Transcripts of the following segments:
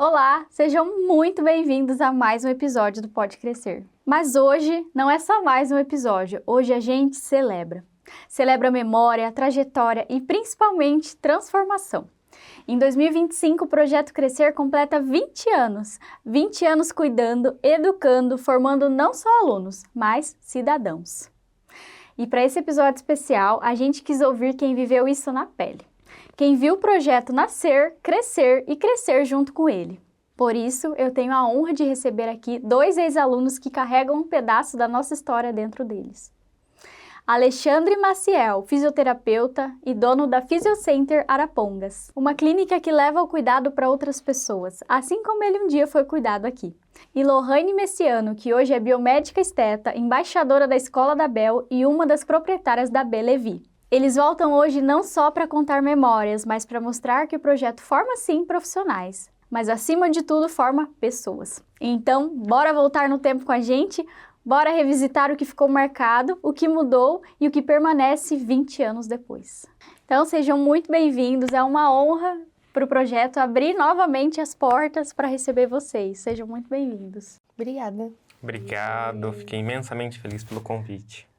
Olá, sejam muito bem-vindos a mais um episódio do Pode Crescer. Mas hoje não é só mais um episódio, hoje a gente celebra. Celebra a memória, a trajetória e principalmente transformação. Em 2025, o Projeto Crescer completa 20 anos. 20 anos cuidando, educando, formando não só alunos, mas cidadãos. E para esse episódio especial, a gente quis ouvir quem viveu isso na pele. Quem viu o projeto nascer, crescer e crescer junto com ele. Por isso, eu tenho a honra de receber aqui 2 ex-alunos que carregam um pedaço da nossa história dentro deles. Alexandre Maciel, fisioterapeuta e dono da Fisiocenter Arapongas, uma clínica que leva o cuidado para outras pessoas, assim como ele um dia foi cuidado aqui. E Lohane Messiano, que hoje é biomédica esteta, embaixadora da Escola da Bel e uma das proprietárias da Belevi. Eles voltam hoje não só para contar memórias, mas para mostrar que o projeto forma sim profissionais, mas acima de tudo forma pessoas. Então, bora voltar no tempo com a gente? Bora revisitar o que ficou marcado, o que mudou e o que permanece 20 anos depois. Então, sejam muito bem-vindos, é uma honra para o projeto abrir novamente as portas para receber vocês. Sejam muito bem-vindos. Obrigada. Obrigado, fiquei imensamente feliz pelo convite.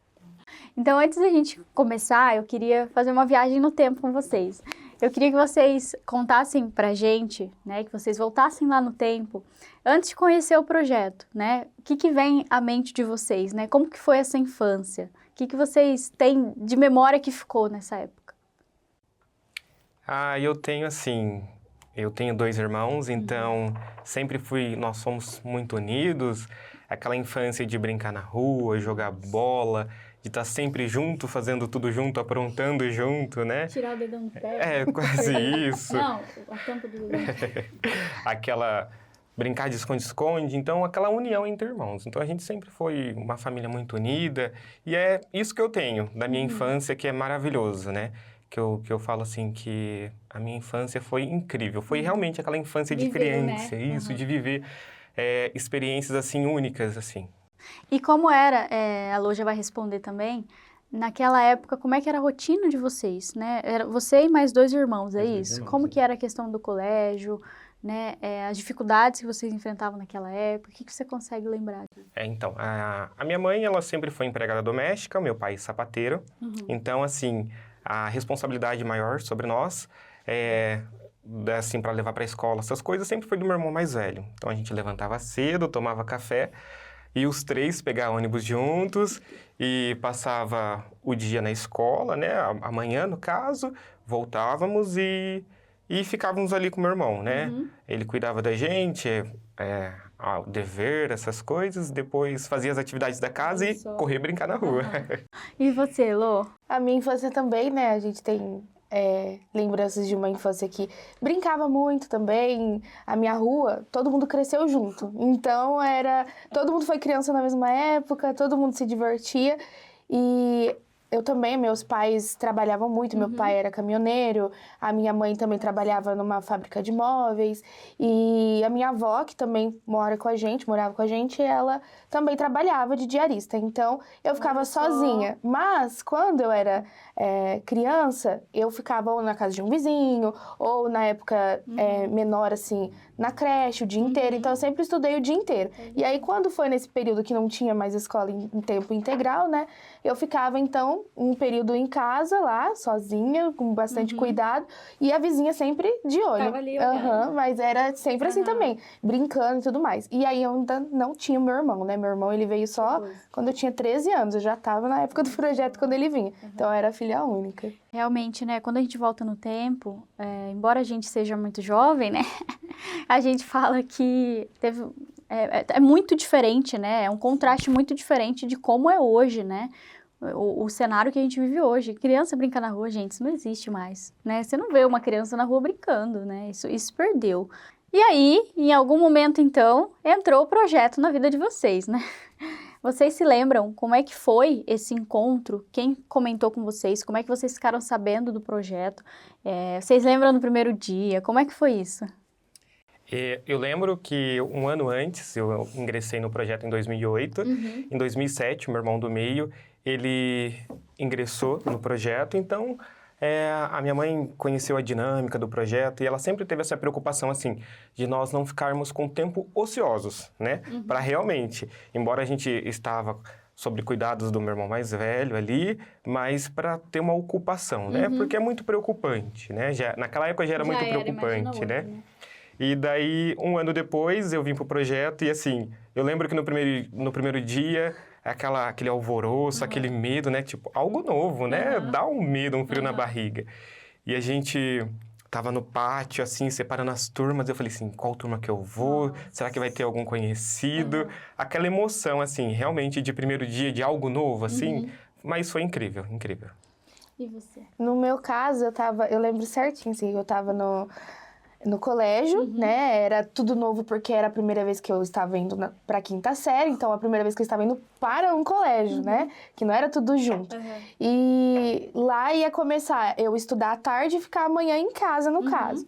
Então, antes da gente começar, eu queria fazer uma viagem no tempo com vocês. Eu queria que vocês contassem pra gente, né, que vocês voltassem lá no tempo, antes de conhecer o projeto, né? O que vem à mente de vocês, né? Como que foi essa infância? O que vocês têm de memória que ficou nessa época? Eu tenho 2 irmãos, então nós somos muito unidos, aquela infância de brincar na rua, jogar bola, de estar sempre junto, fazendo tudo junto, aprontando junto, né? Tirar o dedão do pé. É, quase isso. Não, a tampa do dedão. Brincar de esconde-esconde, então aquela união entre irmãos. Então a gente sempre foi uma família muito unida e é isso que eu tenho da minha infância, que é maravilhoso, né? Que eu falo assim que a minha infância foi incrível, foi realmente aquela infância de criança, né? isso, de viver experiências assim únicas, assim. E como era, a Lô já vai responder também, naquela época, como é que era a rotina de vocês, né? Era você e mais 2 irmãos, é isso? Como que era a questão do colégio, né? As dificuldades que vocês enfrentavam naquela época, o que você consegue lembrar? Então, a minha mãe, ela sempre foi empregada doméstica, meu pai sapateiro, então, assim, a responsabilidade maior sobre nós, assim, para levar para a escola, essas coisas, sempre foi do meu irmão mais velho. Então, a gente levantava cedo, tomava café, e os 3 pegavam ônibus juntos e passava o dia na escola, né? Amanhã, no caso, voltávamos e ficávamos ali com o meu irmão, né? Ele cuidava da gente, o dever, essas coisas, depois fazia as atividades da casa e correr brincar na rua. E você, Lô? A minha infância também, né? A gente tem lembranças de uma infância que brincava muito também. A minha rua, todo mundo cresceu junto. Então, todo mundo foi criança na mesma época, todo mundo se divertia. E eu também, meus pais trabalhavam muito, meu pai era caminhoneiro, a minha mãe também trabalhava numa fábrica de móveis, e a minha avó, que também morava com a gente, ela também trabalhava de diarista, então eu ficava sozinha. Mas quando eu era criança, eu ficava ou na casa de um vizinho, ou na época menor, assim, na creche o dia inteiro, então eu sempre estudei o dia inteiro. E aí, quando foi nesse período que não tinha mais escola em tempo integral, né, eu ficava, então, um período em casa lá, sozinha, com bastante cuidado, e a vizinha sempre de olho. Tava ali olhando. Mas era sempre assim também, brincando e tudo mais. E aí, eu ainda não tinha o meu irmão, né, meu irmão, ele veio só quando eu tinha 13 anos, eu já tava na época do projeto quando ele vinha, então eu era filha única. Realmente, né, quando a gente volta no tempo, embora a gente seja muito jovem, né, a gente fala que é muito diferente, né, é um contraste muito diferente de como é hoje, né, o cenário que a gente vive hoje. Criança brincar na rua, gente, isso não existe mais, né, você não vê uma criança na rua brincando, né, isso perdeu. E aí, em algum momento, então, entrou o projeto na vida de vocês, né? Vocês se lembram como é que foi esse encontro? Quem comentou com vocês? Como é que vocês ficaram sabendo do projeto? Vocês lembram do primeiro dia? Como é que foi isso? Eu lembro que um ano antes, eu ingressei no projeto em 2008. Em 2007, o meu irmão do meio, ele ingressou no projeto. Então, a minha mãe conheceu a dinâmica do projeto e ela sempre teve essa preocupação, assim, de nós não ficarmos com tempo ociosos, né? Para realmente, embora a gente estava sobre cuidados do meu irmão mais velho ali, mas para ter uma ocupação, né? Porque é muito preocupante, né? Naquela época já era muito preocupante, né? E daí, um ano depois, eu vim pro projeto e, assim, eu lembro que no primeiro dia, aquele alvoroço, aquele medo, né? Tipo, algo novo, né? Dá um medo, um frio na barriga. E a gente tava no pátio, assim, separando as turmas. Eu falei assim, qual turma que eu vou? Será que vai ter algum conhecido? Aquela emoção, assim, realmente de primeiro dia, de algo novo, assim. Mas foi incrível, incrível. E você? No meu caso, eu lembro certinho, assim, eu tava no colégio, né? Era tudo novo porque era a primeira vez que eu estava indo pra quinta série, então a primeira vez que eu estava indo para um colégio, né? Que não era tudo junto. E lá ia começar eu estudar à tarde e ficar amanhã em casa, no caso.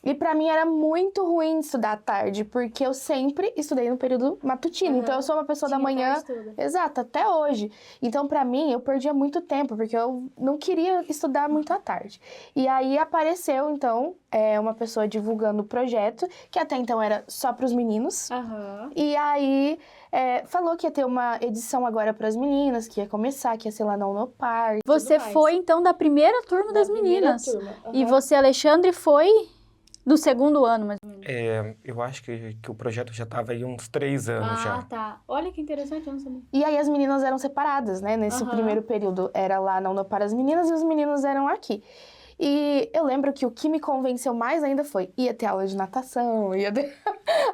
E pra mim era muito ruim estudar à tarde, porque eu sempre estudei no período matutino. Então eu sou uma pessoa da manhã. Exato, até hoje. Então pra mim eu perdia muito tempo, porque eu não queria estudar muito à tarde. E aí apareceu, então, uma pessoa divulgando o projeto, que até então era só pros meninos. E aí falou que ia ter uma edição agora pras meninas, que ia começar, que ia ser lá na Unopar. Você foi, então, da primeira turma das meninas. E você, Alexandre, foi do segundo ano, mais ou menos. Eu acho que o projeto já estava aí uns 3 anos já. Ah, tá. Olha que interessante, eu não sabia. E aí as meninas eram separadas, né? Nesse primeiro período era lá na Unopar as meninas e os meninos eram aqui. E eu lembro que o que me convenceu mais ainda foi, ia ter aula de natação, ia ter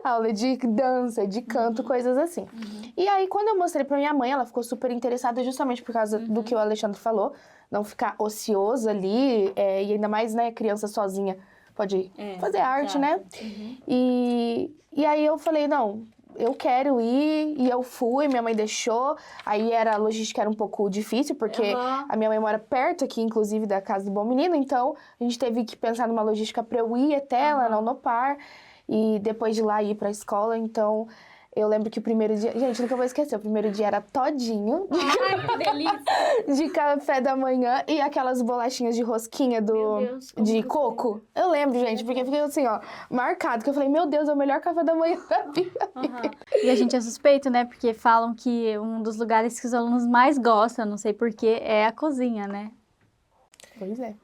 aula de dança, de canto, coisas assim. E aí, quando eu mostrei pra minha mãe, ela ficou super interessada justamente por causa do que o Alexandre falou, não ficar ocioso ali, e ainda mais, né, criança sozinha pode fazer arte, né? E aí eu falei, não, eu quero ir, e eu fui, minha mãe deixou, aí a logística era um pouco difícil, porque a minha mãe mora perto aqui, inclusive, da casa do Bom Menino, então a gente teve que pensar numa logística pra eu ir até ela, na Unopar, e depois de lá ir pra escola, então eu lembro que o primeiro dia, gente, nunca vou esquecer, o primeiro dia era todinho Ai, que delícia! de café da manhã e aquelas bolachinhas de rosquinha de coco. Eu lembro, gente, porque fiquei assim, ó, marcado, que eu falei, meu Deus, é o melhor café da manhã da vida. E a gente é suspeito, né? Porque falam que um dos lugares que os alunos mais gostam, não sei porquê, é a cozinha, né? Pois é.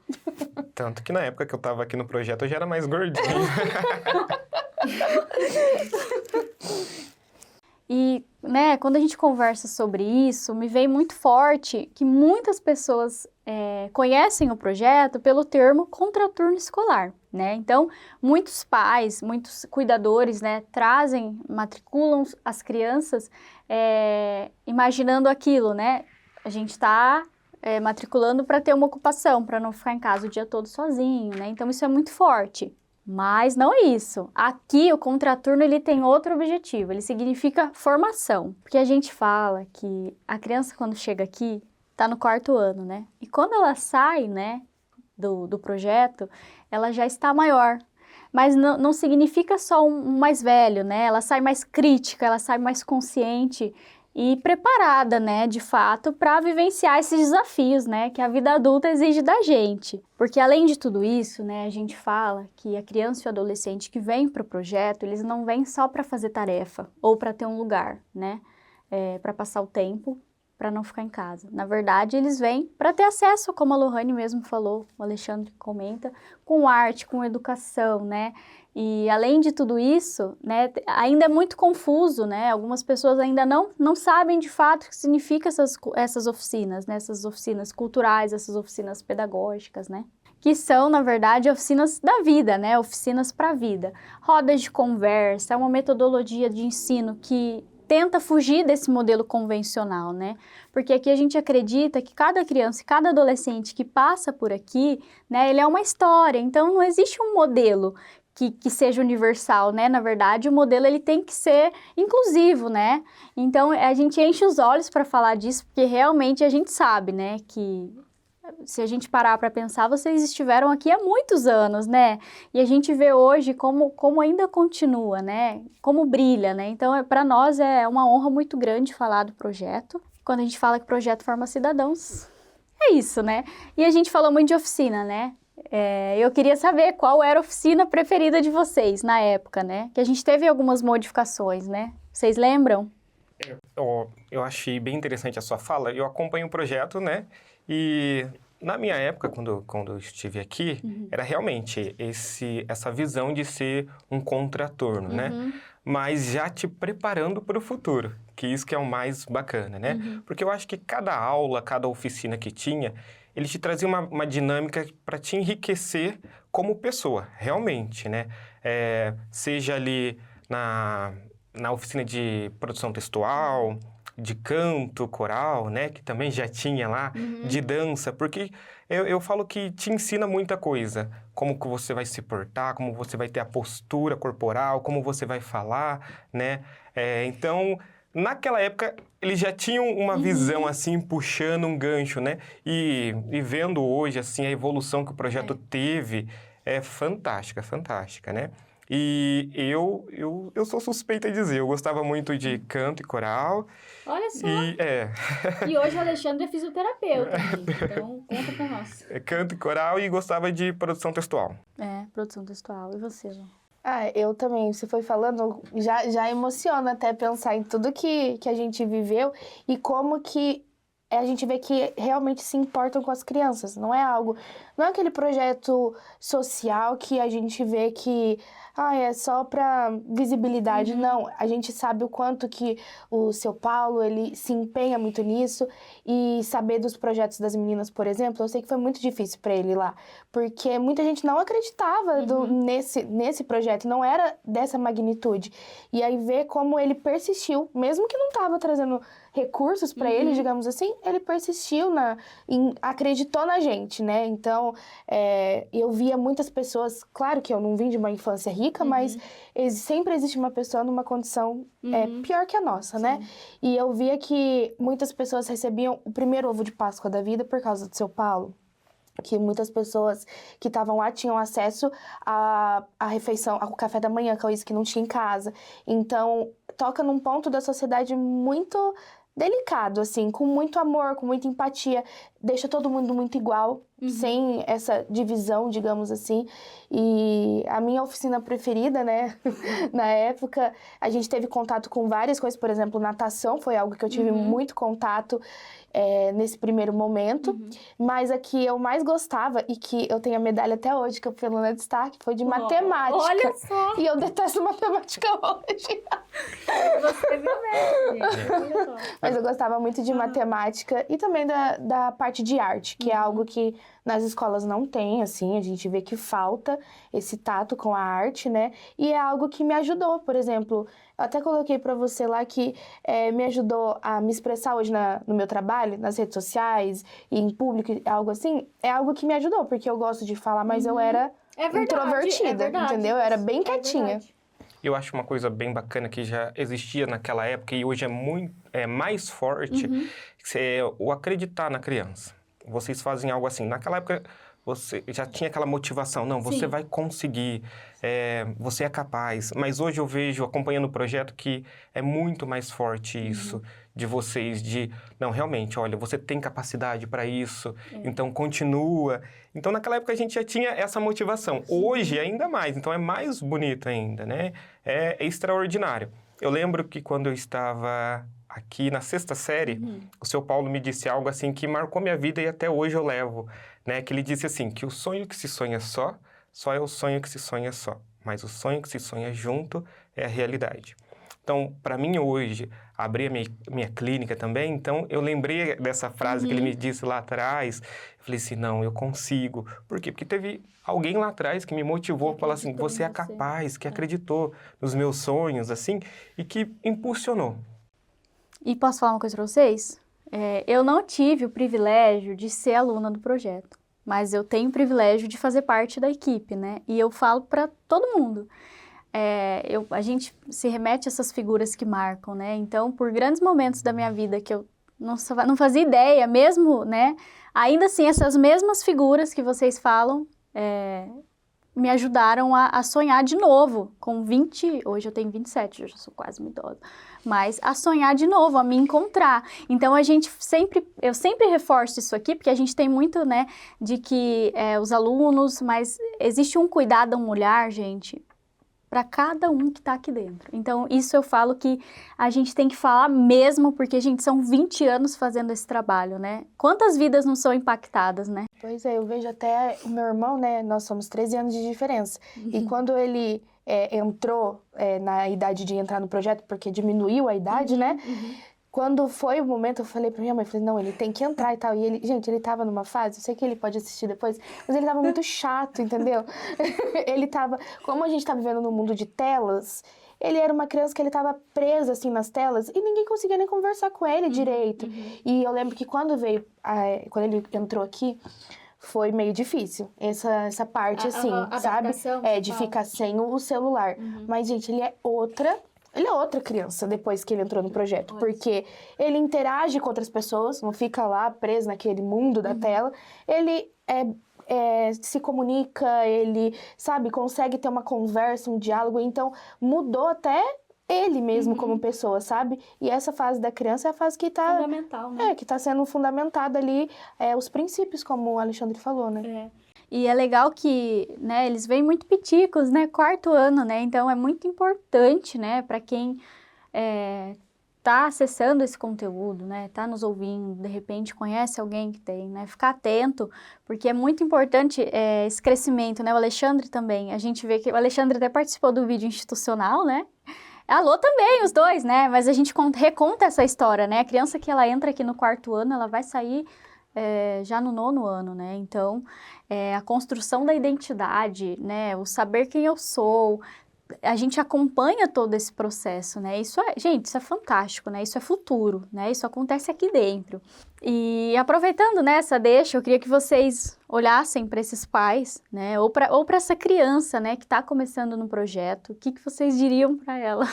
Tanto que na época que eu tava aqui no projeto, eu já era mais gordinho. E, né, quando a gente conversa sobre isso, me vem muito forte que muitas pessoas conhecem o projeto pelo termo contraturno escolar, né? Então, muitos pais, muitos cuidadores, né, matriculam as crianças imaginando aquilo, né? A gente está matriculando para ter uma ocupação, para não ficar em casa o dia todo sozinho, né? Então, isso é muito forte. Mas não é isso. Aqui, o contraturno, ele tem outro objetivo. Ele significa formação. Porque a gente fala que a criança, quando chega aqui, está no 4º ano, né? E quando ela sai, né, do projeto, ela já está maior. Mas não significa só um mais velho, né? Ela sai mais crítica, ela sai mais consciente e preparada, né, de fato, para vivenciar esses desafios, né, que a vida adulta exige da gente. Porque além de tudo isso, né, a gente fala que a criança e o adolescente que vem para o projeto, eles não vêm só para fazer tarefa ou para ter um lugar, né, para passar o tempo, para não ficar em casa. Na verdade, eles vêm para ter acesso, como a Lohane mesmo falou, o Alexandre comenta, com arte, com educação, né? E além de tudo isso, né, ainda é muito confuso, né? Algumas pessoas ainda não sabem de fato o que significa essas oficinas, né? Essas oficinas culturais, essas oficinas pedagógicas, né? Que são, na verdade, oficinas da vida, né? Oficinas para a vida. Rodas de conversa, é uma metodologia de ensino que tenta fugir desse modelo convencional, né? Porque aqui a gente acredita que cada criança e cada adolescente que passa por aqui, né, ele é uma história, então não existe um modelo que seja universal, né? Na verdade, o modelo ele tem que ser inclusivo, né? Então, a gente enche os olhos para falar disso, porque realmente a gente sabe, né, que se a gente parar para pensar, vocês estiveram aqui há muitos anos, né? E a gente vê hoje como ainda continua, né? Como brilha, né? Então, para nós é uma honra muito grande falar do projeto. Quando a gente fala que o projeto forma cidadãos, é isso, né? E a gente falou muito de oficina, né? Eu queria saber qual era a oficina preferida de vocês na época, né? Que a gente teve algumas modificações, né? Vocês lembram? Eu achei bem interessante a sua fala. Eu acompanho o projeto, né? E na minha época, quando eu estive aqui, era realmente essa visão de ser um contraturno, né? Mas já te preparando para o futuro, que isso que é o mais bacana, né? Porque eu acho que cada aula, cada oficina que tinha, ele te trazia uma dinâmica para te enriquecer como pessoa, realmente, né? Seja ali na oficina de produção textual, de canto, coral, né? Que também já tinha lá, de dança, porque eu falo que te ensina muita coisa. Como que você vai se portar, como você vai ter a postura corporal, como você vai falar, né? Então, naquela época, eles já tinham uma visão, assim, puxando um gancho, né? E vendo hoje, assim, a evolução que o projeto teve, é fantástica, fantástica, né? E eu sou suspeita de dizer, eu gostava muito de canto e coral. Olha só! E hoje o Alexandre é fisioterapeuta, gente, então conta pra nós. Canto e coral e gostava de produção textual. Produção textual. E você, João? Eu também, você foi falando, já emociona até pensar em tudo que a gente viveu e como que a gente vê que realmente se importam com as crianças. Não é aquele projeto social que a gente vê que é só para visibilidade. Não, a gente sabe o quanto que o seu Paulo, ele se empenha muito nisso, e saber dos projetos das meninas, por exemplo, eu sei que foi muito difícil para ele lá, porque muita gente não acreditava nesse projeto, não era dessa magnitude. E aí ver como ele persistiu, mesmo que não estava trazendo recursos para ele, digamos assim, ele persistiu, acreditou na gente, né? Então, eu via muitas pessoas, claro que eu não vim de uma infância rica, mas sempre existe uma pessoa numa condição pior que a nossa, né? E eu via que muitas pessoas recebiam o primeiro ovo de Páscoa da vida por causa do seu Paulo. Que muitas pessoas que estavam lá tinham acesso à refeição, ao café da manhã, coisa que não tinha em casa. Então, toca num ponto da sociedade muito delicado, assim, com muito amor, com muita empatia, deixa todo mundo muito igual, sem essa divisão, digamos assim. E a minha oficina preferida, né, na época, a gente teve contato com várias coisas, por exemplo, natação foi algo que eu tive muito contato nesse primeiro momento, mas a que eu mais gostava, e que eu tenho a medalha até hoje, que eu fui aluna de destaque, foi de matemática. Olha só! E eu detesto matemática hoje. Você viu mesmo? Mas eu gostava muito de matemática e também da parte de arte, que é algo que nas escolas não tem, assim, a gente vê que falta esse tato com a arte, né? E é algo que me ajudou, por exemplo, eu até coloquei para você lá que me ajudou a me expressar hoje no meu trabalho, nas redes sociais e em público, algo assim, é algo que me ajudou, porque eu gosto de falar, mas eu era introvertida, entendeu? Eu era bem quietinha. Eu acho uma coisa bem bacana que já existia naquela época e hoje é mais forte, que é o acreditar na criança. Vocês fazem algo assim. Naquela época, você já tinha aquela motivação. Não, você vai conseguir, você é capaz. Mas hoje eu vejo, acompanhando o projeto, que é muito mais forte isso de vocês. Não, realmente, olha, você tem capacidade para isso, então continua. Então, naquela época, a gente já tinha essa motivação. Hoje, ainda mais. Então, é mais bonito ainda, né? É extraordinário. Eu lembro que quando eu estava aqui na 6ª série, o seu Paulo me disse algo assim que marcou minha vida e até hoje eu levo, né? Que ele disse assim, que o sonho que se sonha só é o sonho que se sonha só. Mas o sonho que se sonha junto é a realidade. Então, para mim hoje, abrir a minha clínica também, então eu lembrei dessa frase que ele me disse lá atrás. Eu falei assim, não, eu consigo. Por quê? Porque teve alguém lá atrás que me motivou a falar assim, você é capaz, que acreditou nos meus sonhos, assim, e que impulsionou. E posso falar uma coisa para vocês? Eu não tive o privilégio de ser aluna do projeto, mas eu tenho o privilégio de fazer parte da equipe, né? E eu falo para todo mundo. A gente se remete a essas figuras que marcam, né? Então, por grandes momentos da minha vida que eu não fazia ideia mesmo, né? Ainda assim, essas mesmas figuras que vocês falam me ajudaram a sonhar de novo, com 20, hoje eu tenho 27, eu já sou quase uma idosa, mas a sonhar de novo, a me encontrar. Então, eu sempre reforço isso aqui, porque a gente tem muito, né, de que os alunos, mas existe um cuidado, um olhar, gente, para cada um que está aqui dentro. Então, isso eu falo que a gente tem que falar mesmo, porque, gente, são 20 anos fazendo esse trabalho, né? Quantas vidas não são impactadas, né? Pois é, eu vejo até o meu irmão, né? Nós somos 13 anos de diferença. E quando ele entrou na idade de entrar no projeto, porque diminuiu a idade, né? Quando foi o momento, eu falei pra minha mãe, falei, não, ele tem que entrar e tal. E ele, gente, ele tava numa fase, eu sei que ele pode assistir depois, mas ele tava muito chato, entendeu? Ele tava, como a gente tá vivendo num mundo de telas, ele era uma criança que ele tava presa, assim, nas telas, e ninguém conseguia nem conversar com ele direito. E eu lembro que quando ele entrou aqui, foi meio difícil, essa parte, assim, sabe? De ficar sem o celular. Mas, gente, ele é outra criança depois que ele entrou no projeto, porque ele interage com outras pessoas, não fica lá preso naquele mundo da tela, ele se comunica, ele, sabe, consegue ter uma conversa, um diálogo, então mudou até ele mesmo como pessoa, sabe? E essa fase da criança é a fase que tá... Fundamental, né? que tá sendo fundamentada ali, os princípios, como o Alexandre falou, né? E é legal que, né, eles vêm muito piticos, né, 4º ano, né, então é muito importante, né, para quem tá acessando esse conteúdo, né, tá nos ouvindo, de repente conhece alguém que tem, né, ficar atento, porque é muito importante esse crescimento, né, o Alexandre também, a gente vê que o Alexandre até participou do vídeo institucional, né, a Lô também, os dois, né, mas a gente reconta essa história, né, a criança que ela entra aqui no 4º ano, ela vai sair já no 9º ano, né, então a construção da identidade, né, o saber quem eu sou, a gente acompanha todo esse processo, né, gente, isso é fantástico, né, isso é futuro, né, isso acontece aqui dentro. E aproveitando, né, essa deixa, eu queria que vocês olhassem para esses pais, né, ou para essa criança, né, que está começando no projeto, o que vocês diriam para ela?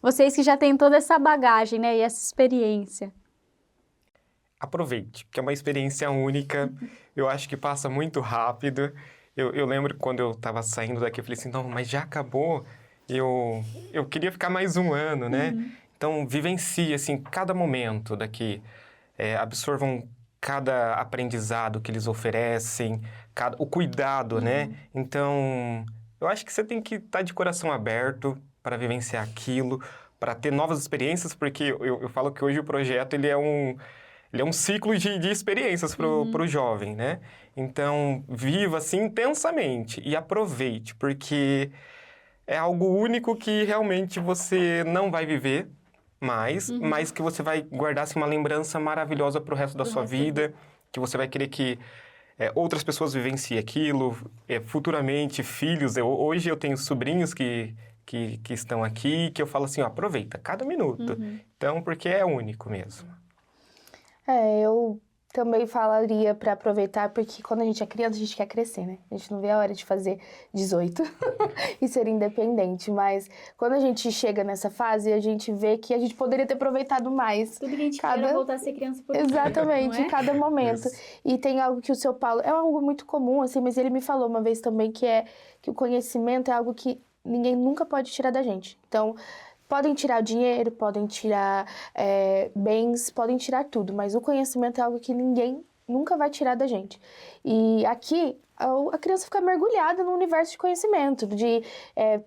Vocês que já têm toda essa bagagem, né, e essa experiência. Aproveite, que é uma experiência única, eu acho que passa muito rápido. Eu lembro quando eu estava saindo daqui, eu falei assim, não, mas já acabou, eu queria ficar mais um ano, né? Então, vivencie, assim, cada momento daqui, absorvam cada aprendizado que eles oferecem, o cuidado, né? Então, eu acho que você tem que estar de coração aberto para vivenciar aquilo, para ter novas experiências, porque eu falo que hoje o projeto, ele é um ciclo de experiências para o jovem, né? Então, viva assim intensamente e aproveite, porque é algo único que realmente você não vai viver mais, mas que você vai guardar assim, uma lembrança maravilhosa para o resto da sua vida, que você vai querer que outras pessoas vivenciem aquilo, futuramente filhos. Hoje eu tenho sobrinhos que estão aqui, que eu falo assim, ó, aproveita cada minuto. Então, porque é único mesmo. Eu também falaria para aproveitar, porque quando a gente é criança, a gente quer crescer, né? A gente não vê a hora de fazer 18 e ser independente, mas quando a gente chega nessa fase, a gente vê que a gente poderia ter aproveitado mais. Tudo que a gente quer voltar a ser criança por Exatamente, em cada momento. Isso. E tem algo que o seu Paulo... É algo muito comum, assim, mas ele me falou uma vez também que o conhecimento é algo que ninguém nunca pode tirar da gente. Então... Podem tirar dinheiro, podem tirar bens, podem tirar tudo, mas o conhecimento é algo que ninguém nunca vai tirar da gente. E aqui, a criança fica mergulhada no universo de conhecimento,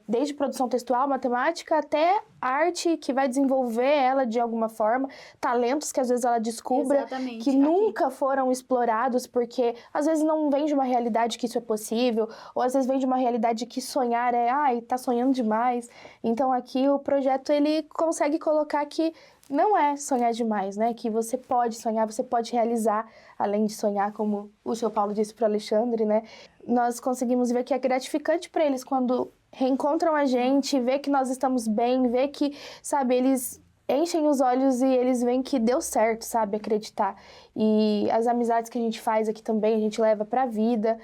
desde produção textual, matemática, até arte que vai desenvolver ela de alguma forma, talentos que às vezes ela descubra, Exatamente, que nunca foram explorados, porque às vezes não vem de uma realidade que isso é possível, ou às vezes vem de uma realidade que sonhar tá sonhando demais. Então aqui o projeto, ele consegue colocar que não é sonhar demais, né? Que você pode sonhar, você pode realizar, além de sonhar, como o seu Paulo disse para o Alexandre, né? Nós conseguimos ver que é gratificante para eles quando reencontram a gente, ver que nós estamos bem, ver que, sabe, eles enchem os olhos e eles veem que deu certo, sabe? Acreditar. E as amizades que a gente faz aqui também, a gente leva para a vida.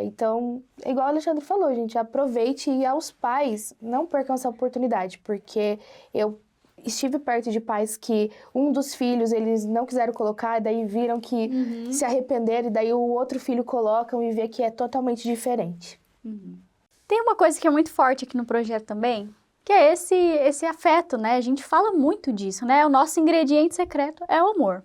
Então, igual o Alexandre falou, gente, aproveite, e aos pais, não percam essa oportunidade, porque eu estive perto de pais que um dos filhos eles não quiseram colocar, daí viram que se arrependeram, e daí o outro filho colocam e vê que é totalmente diferente. Tem uma coisa que é muito forte aqui no projeto também, que é esse afeto, né? A gente fala muito disso, né? O nosso ingrediente secreto é o amor.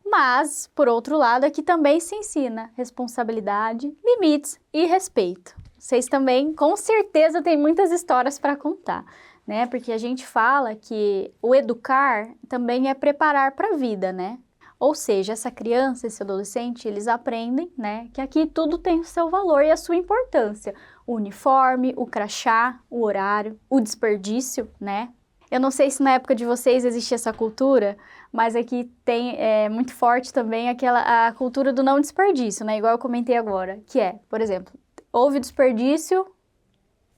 Mas, por outro lado, aqui também se ensina responsabilidade, limites e respeito. Vocês também, com certeza, têm muitas histórias para contar, né? Porque a gente fala que o educar também é preparar para a vida, né? Ou seja, essa criança, esse adolescente, eles aprendem, né, que aqui tudo tem o seu valor e a sua importância. O uniforme, o crachá, o horário, o desperdício, né? Eu não sei se na época de vocês existia essa cultura, mas aqui tem muito forte também a cultura do não desperdício, né? Igual eu comentei agora, que é, por exemplo, houve desperdício,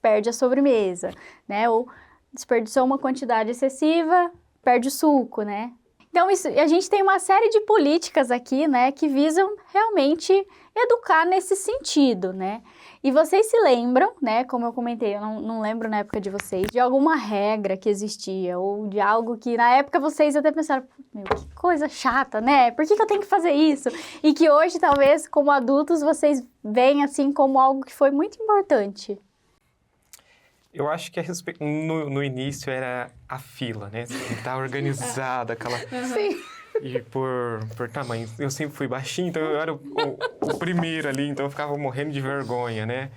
perde a sobremesa, né? Ou desperdiçou uma quantidade excessiva, perde o suco, né? Então, a gente tem uma série de políticas aqui, né, que visam realmente educar nesse sentido, né? E vocês se lembram, né, como eu comentei, eu não lembro na época de vocês, de alguma regra que existia, ou de algo que na época vocês até pensaram, meu, que coisa chata, né? Por que eu tenho que fazer isso? E que hoje, talvez, como adultos, vocês veem, assim, como algo que foi muito importante. Eu acho que no início era a fila, né? Você tem que estar organizada, aquela... Sim. E por tamanho. Eu sempre fui baixinho, então eu era o primeiro ali, então eu ficava morrendo de vergonha, né?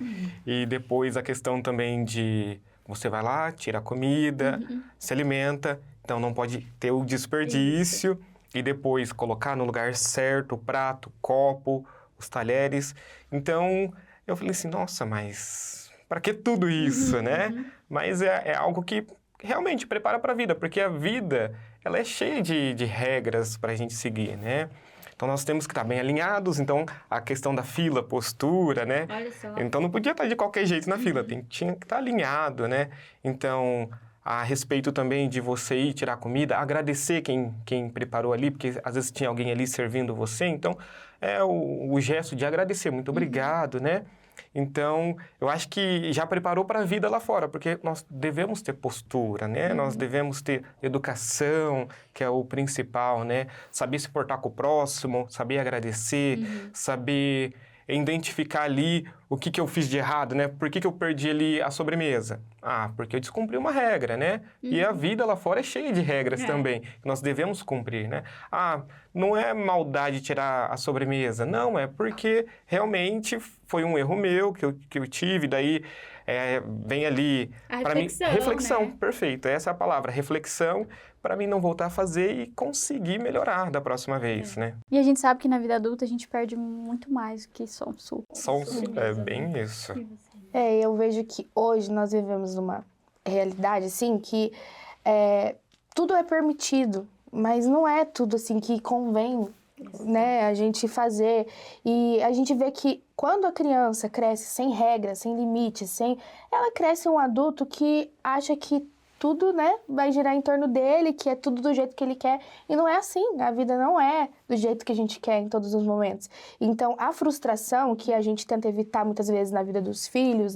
E depois a questão também de... Você vai lá, tira a comida, se alimenta, então não pode ter o desperdício. E depois colocar no lugar certo o prato, o copo, os talheres. Então, eu falei assim, nossa, mas... Para que tudo isso, né? Mas é algo que realmente prepara para a vida, porque a vida, ela é cheia de regras para a gente seguir, né? Então, nós temos que estar bem alinhados, então, a questão da fila, postura, né? Olha só. Então, não podia estar de qualquer jeito na fila, tinha que estar alinhado, né? Então, a respeito também de você ir tirar comida, agradecer quem preparou ali, porque às vezes tinha alguém ali servindo você, então, é o gesto de agradecer, muito obrigado, né? Então, eu acho que já preparou para a vida lá fora, porque nós devemos ter postura, né? Nós devemos ter educação, que é o principal, né? Saber se portar com o próximo, saber agradecer, saber identificar ali o que eu fiz de errado, né? Por que eu perdi ali a sobremesa? Ah, porque eu descumpri uma regra, né? E a vida lá fora é cheia de regras também, que nós devemos cumprir, né? Ah, não é maldade tirar a sobremesa, não, é porque realmente foi um erro meu que eu tive, daí vem ali... A para mim, reflexão, reflexão, né? perfeito, essa é a palavra, reflexão, para mim não voltar a fazer e conseguir melhorar da próxima vez, né? E a gente sabe que na vida adulta a gente perde muito mais do que só um suco. É bem isso. Eu vejo que hoje nós vivemos numa realidade, assim, que tudo é permitido, mas não é tudo, assim, que convém, né, a gente fazer. E a gente vê que quando a criança cresce sem regras, sem limites, ela cresce um adulto que acha que tudo, né, vai girar em torno dele, que é tudo do jeito que ele quer. E não é assim, a vida não é do jeito que a gente quer em todos os momentos. Então, a frustração que a gente tenta evitar muitas vezes na vida dos filhos,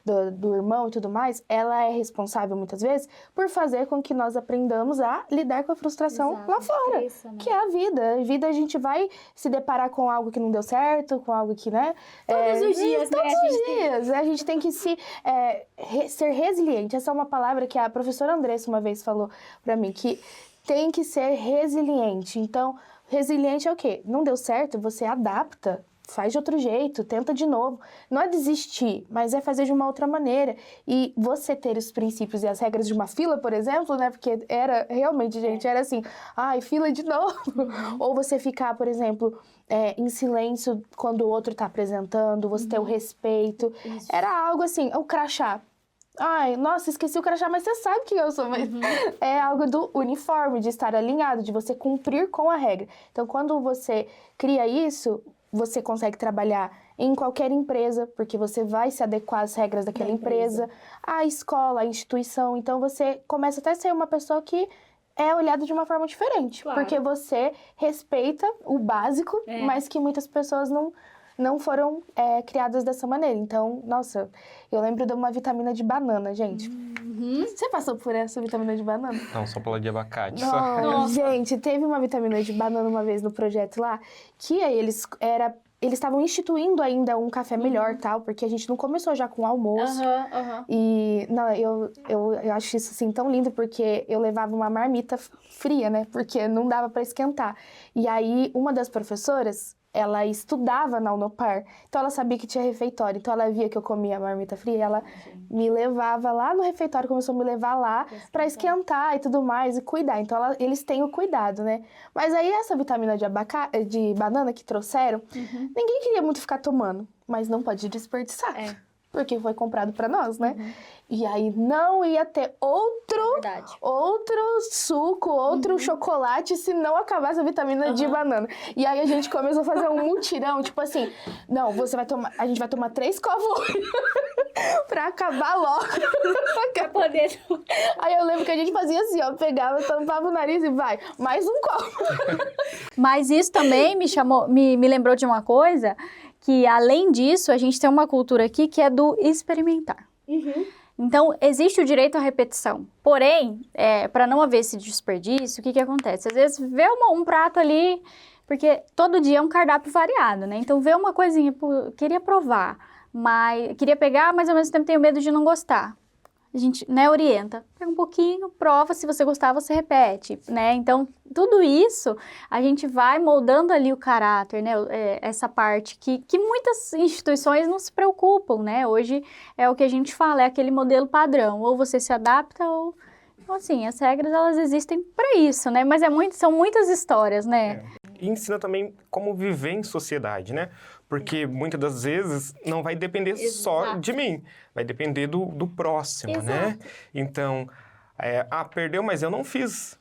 do irmão e tudo mais, ela é responsável muitas vezes por fazer com que nós aprendamos a lidar com a frustração lá fora, que é a vida. A vida a gente vai se deparar com algo que não deu certo, com algo que, né... Todos os dias, né? Todos os dias. A gente tem que ser resiliente. Essa é uma palavra que a professora Andressa uma vez falou pra mim, que tem que ser resiliente. Então, resiliente é o quê? Não deu certo, você adapta, faz de outro jeito, tenta de novo. Não é desistir, mas é fazer de uma outra maneira. E você ter os princípios e as regras de uma fila, por exemplo, né? Porque era, realmente, gente, era assim, ai, fila de novo. Ou você ficar, por exemplo, em silêncio quando o outro tá apresentando, você ter o respeito. Isso. Era algo assim, o crachá. Ai, nossa, esqueci o crachá, mas você sabe quem eu sou. Mas é algo do uniforme, de estar alinhado, de você cumprir com a regra. Então, quando você cria isso, você consegue trabalhar em qualquer empresa, porque você vai se adequar às regras daquela empresa, à escola, à instituição. Então, você começa até a ser uma pessoa que é olhada de uma forma diferente. Claro. Porque você respeita o básico, mas que muitas pessoas não foram criadas dessa maneira. Então, nossa, eu lembro de uma vitamina de banana, gente. Você passou por essa vitamina de banana? Não, só pula de abacate. Não, gente, teve uma vitamina de banana uma vez no projeto lá, que aí era eles estavam instituindo ainda um café melhor, tal, porque a gente não começou já com almoço. E não, eu acho isso assim tão lindo, porque eu levava uma marmita fria, né? Porque não dava para esquentar. E aí, uma das professoras, ela estudava na Unopar, então ela sabia que tinha refeitório, então ela via que eu comia a marmita fria, e ela me levava lá no refeitório, começou a me levar lá para esquentar e tudo mais, e cuidar. Então eles têm o cuidado, né? Mas aí essa vitamina de banana que trouxeram, ninguém queria muito ficar tomando, mas não pode desperdiçar. Porque foi comprado para nós, né? E aí não ia ter outro suco, outro chocolate se não acabasse a vitamina de banana. E aí a gente começou a fazer um mutirão, tipo assim, não, a gente vai tomar 3 copos pra acabar logo. Pra poder... Aí eu lembro que a gente fazia assim, ó, pegava, tampava o nariz e vai, mais um copo. Mas isso também me lembrou de uma coisa, que além disso, a gente tem uma cultura aqui que é do experimentar. Então, existe o direito à repetição. Porém, para não haver esse desperdício, o que acontece? Às vezes, vê um prato ali, porque todo dia é um cardápio variado, né? Então, vê uma coisinha, queria provar, mas queria pegar, mas ao mesmo tempo tenho medo de não gostar. A gente, né, orienta. Pega um pouquinho, prova, se você gostar, você repete, né? Então, tudo isso, a gente vai moldando ali o caráter, né? Essa parte que muitas instituições não se preocupam, né? Hoje é o que a gente fala, é aquele modelo padrão. Ou você se adapta ou... Então, assim, as regras, elas existem para isso, né? Mas são muitas histórias, né? E ensina também como viver em sociedade, né? Porque muitas das vezes não vai depender só de mim, vai depender do próximo, né? Então, perdeu, mas eu não fiz.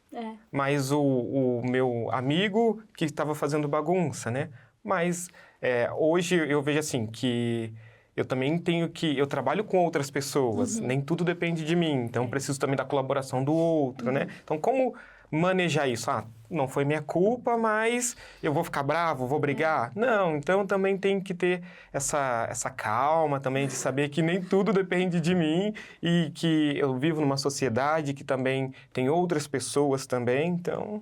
Mas o meu amigo que estava fazendo bagunça, né? Mas hoje eu vejo assim que eu também eu trabalho com outras pessoas, nem tudo depende de mim, então preciso também da colaboração do outro, né? Então, como manejar isso? Não foi minha culpa, mas eu vou ficar bravo, vou brigar? Não, então também tem que ter essa calma também de saber que nem tudo depende de mim e que eu vivo numa sociedade que também tem outras pessoas também, então...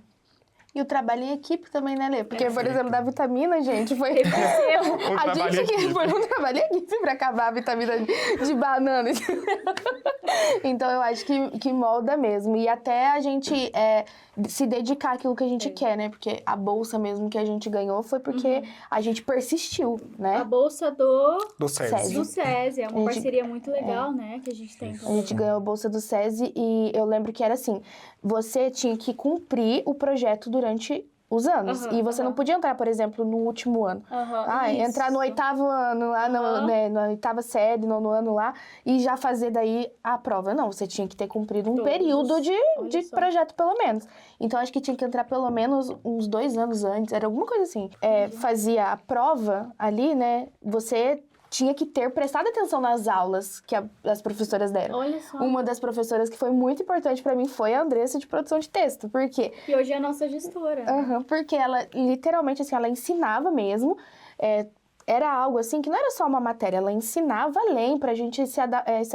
E o trabalho em equipe também, né, Lê? Porque, por exemplo, da vitamina, gente, foi... a gente que foi um trabalho em equipe pra acabar a vitamina de banana. Então, eu acho que molda mesmo. E até a gente se dedicar àquilo que a gente quer, né? Porque a bolsa mesmo que a gente ganhou foi porque a gente persistiu, né? A bolsa do SESI. Do SESI. É uma parceria muito legal, né? Que a gente tem também. A gente ganhou a bolsa do SESI e eu lembro que era assim, você tinha que cumprir o projeto durante os anos. E você não podia entrar, por exemplo, no último ano. Entrar no 8º ano, lá na 8ª série, 9º ano lá, e já fazer daí a prova. Não, você tinha que ter cumprido um período de projeto, pelo menos. Então, acho que tinha que entrar pelo menos uns 2 anos antes, era alguma coisa assim. Fazia a prova ali, né, você... tinha que ter prestado atenção nas aulas que as professoras deram. Olha só. Uma das professoras que foi muito importante pra mim foi a Andressa de produção de texto. Por quê? Que hoje é a nossa gestora. Porque ela, literalmente, assim, ela ensinava mesmo. Era algo, assim, que não era só uma matéria. Ela ensinava além pra gente se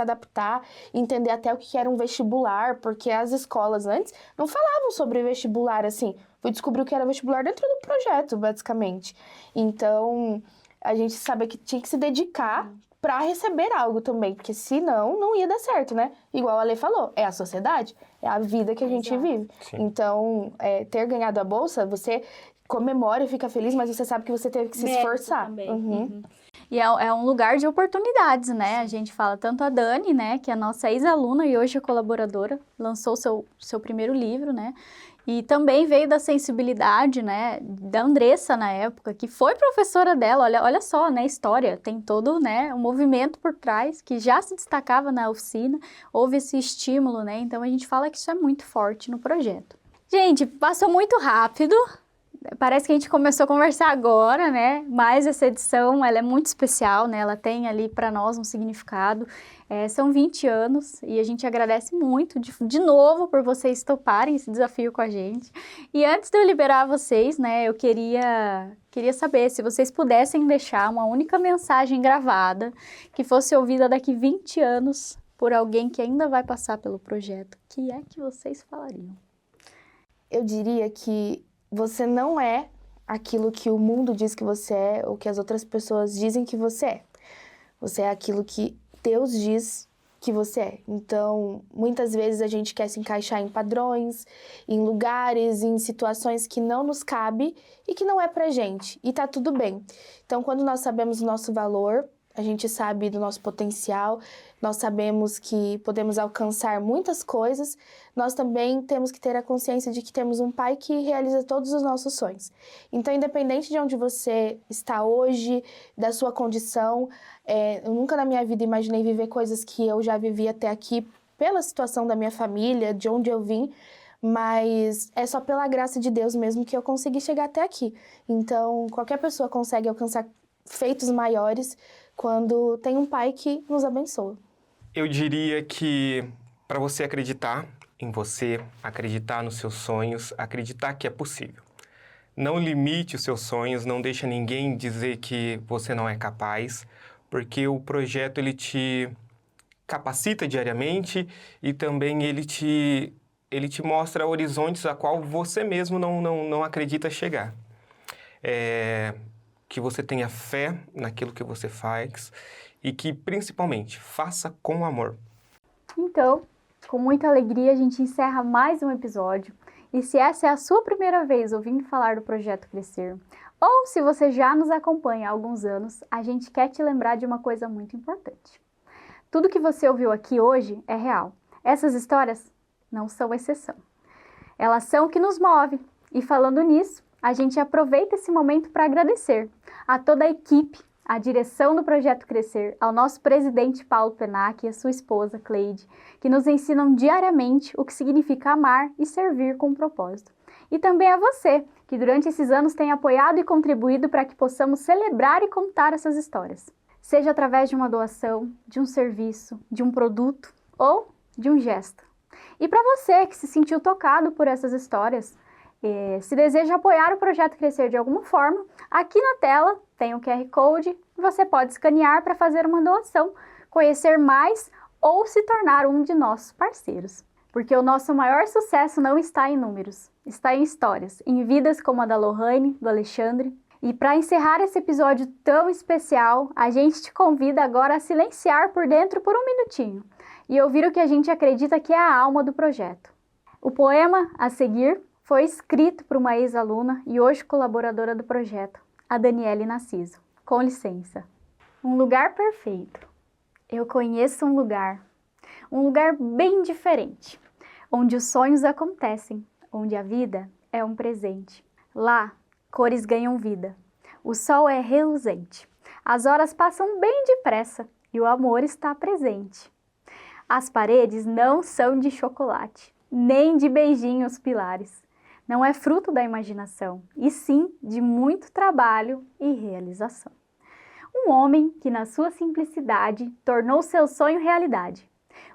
adaptar, entender até o que era um vestibular. Porque as escolas antes não falavam sobre vestibular, assim. Fui descobrir o que era vestibular dentro do projeto, basicamente. Então... a gente sabia que tinha que se dedicar para receber algo também, porque senão não ia dar certo, né? Igual a Lê falou, é a sociedade, é a vida que a gente vive. Sim. Então, ter ganhado a bolsa, você comemora e fica feliz, mas você sabe que você teve que se esforçar. Também. E é um lugar de oportunidades, né? A gente fala tanto a Dani, né, que é a nossa ex-aluna e hoje é colaboradora, lançou seu primeiro livro, né? E também veio da sensibilidade, né, da Andressa na época, que foi professora dela, olha só, né, história, tem todo, né, um movimento por trás, que já se destacava na oficina, houve esse estímulo, né, então a gente fala que isso é muito forte no projeto. Gente, passou muito rápido, parece que a gente começou a conversar agora, né, mas essa edição, ela é muito especial, né, ela tem ali para nós um significado. São 20 anos e a gente agradece muito de novo por vocês toparem esse desafio com a gente. E antes de eu liberar vocês, né, eu queria saber se vocês pudessem deixar uma única mensagem gravada que fosse ouvida daqui 20 anos por alguém que ainda vai passar pelo projeto. O que é que vocês falariam? Eu diria que você não é aquilo que o mundo diz que você é ou que as outras pessoas dizem que você é. Você é aquilo que Deus diz que você é. Então, muitas vezes a gente quer se encaixar em padrões, em lugares, em situações que não nos cabe e que não é pra gente. E tá tudo bem. Então, quando nós sabemos o nosso valor, a gente sabe do nosso potencial, nós sabemos que podemos alcançar muitas coisas, nós também temos que ter a consciência de que temos um Pai que realiza todos os nossos sonhos. Então, independente de onde você está hoje, da sua condição, eu nunca na minha vida imaginei viver coisas que eu já vivi até aqui pela situação da minha família, de onde eu vim, mas é só pela graça de Deus mesmo que eu consegui chegar até aqui. Então, qualquer pessoa consegue alcançar feitos maiores quando tem um Pai que nos abençoa. Eu diria que para você acreditar em você, acreditar nos seus sonhos, acreditar que é possível. Não limite os seus sonhos, não deixa ninguém dizer que você não é capaz, porque o projeto ele te capacita diariamente e também ele te mostra horizontes a qual você mesmo não acredita chegar. Que você tenha fé naquilo que você faz e que, principalmente, faça com amor. Então, com muita alegria, a gente encerra mais um episódio. E se essa é a sua primeira vez ouvindo falar do Projeto Crescer, ou se você já nos acompanha há alguns anos, a gente quer te lembrar de uma coisa muito importante. Tudo que você ouviu aqui hoje é real. Essas histórias não são exceção. Elas são o que nos move. E falando nisso, a gente aproveita esse momento para agradecer a toda a equipe, a direção do Projeto Crescer, ao nosso presidente Paulo Penac e a sua esposa Cleide, que nos ensinam diariamente o que significa amar e servir com propósito. E também a você, que durante esses anos tem apoiado e contribuído para que possamos celebrar e contar essas histórias. Seja através de uma doação, de um serviço, de um produto ou de um gesto. E para você que se sentiu tocado por essas histórias, se deseja apoiar o Projeto Crescer de alguma forma, aqui na tela tem o QR Code, você pode escanear para fazer uma doação, conhecer mais ou se tornar um de nossos parceiros. Porque o nosso maior sucesso não está em números, está em histórias, em vidas como a da Lohane, do Alexandre. E para encerrar esse episódio tão especial, a gente te convida agora a silenciar por dentro por um minutinho e ouvir o que a gente acredita que é a alma do projeto. O poema a seguir foi escrito por uma ex-aluna e hoje colaboradora do projeto, a Daniele Naciso. Com licença. Um lugar perfeito. Eu conheço um lugar bem diferente, onde os sonhos acontecem, onde a vida é um presente. Lá, cores ganham vida. O sol é reluzente. As horas passam bem depressa e o amor está presente. As paredes não são de chocolate, nem de beijinhos pilares. Não é fruto da imaginação, e sim de muito trabalho e realização. Um homem que, na sua simplicidade, tornou seu sonho realidade.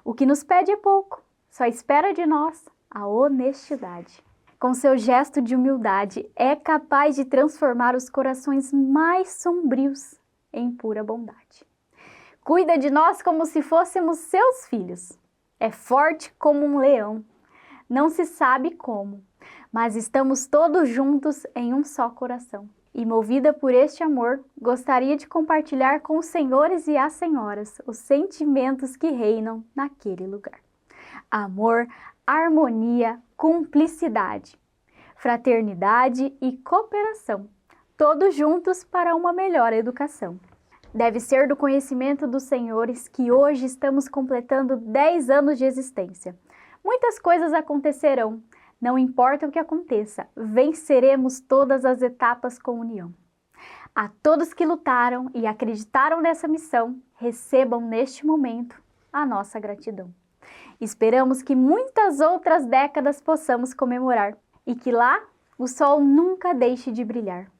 O que nos pede é pouco, só espera de nós a honestidade. Com seu gesto de humildade, é capaz de transformar os corações mais sombrios em pura bondade. Cuida de nós como se fôssemos seus filhos. É forte como um leão. Não se sabe como, mas estamos todos juntos em um só coração. E movida por este amor, gostaria de compartilhar com os senhores e as senhoras os sentimentos que reinam naquele lugar. Amor, harmonia, cumplicidade, fraternidade e cooperação, todos juntos para uma melhor educação. Deve ser do conhecimento dos senhores que hoje estamos completando 10 anos de existência. Muitas coisas acontecerão, não importa o que aconteça, venceremos todas as etapas com união. A todos que lutaram e acreditaram nessa missão, recebam neste momento a nossa gratidão. Esperamos que muitas outras décadas possamos comemorar e que lá o sol nunca deixe de brilhar.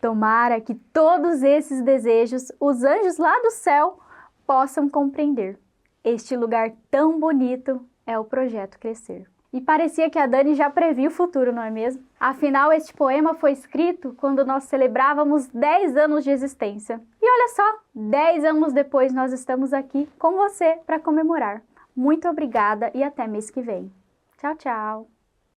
Tomara que todos esses desejos os anjos lá do céu possam compreender. Este lugar tão bonito é o Projeto Crescer. E parecia que a Dani já previa o futuro, não é mesmo? Afinal, este poema foi escrito quando nós celebrávamos 10 anos de existência. E olha só, 10 anos depois nós estamos aqui com você para comemorar. Muito obrigada e até mês que vem. Tchau, tchau!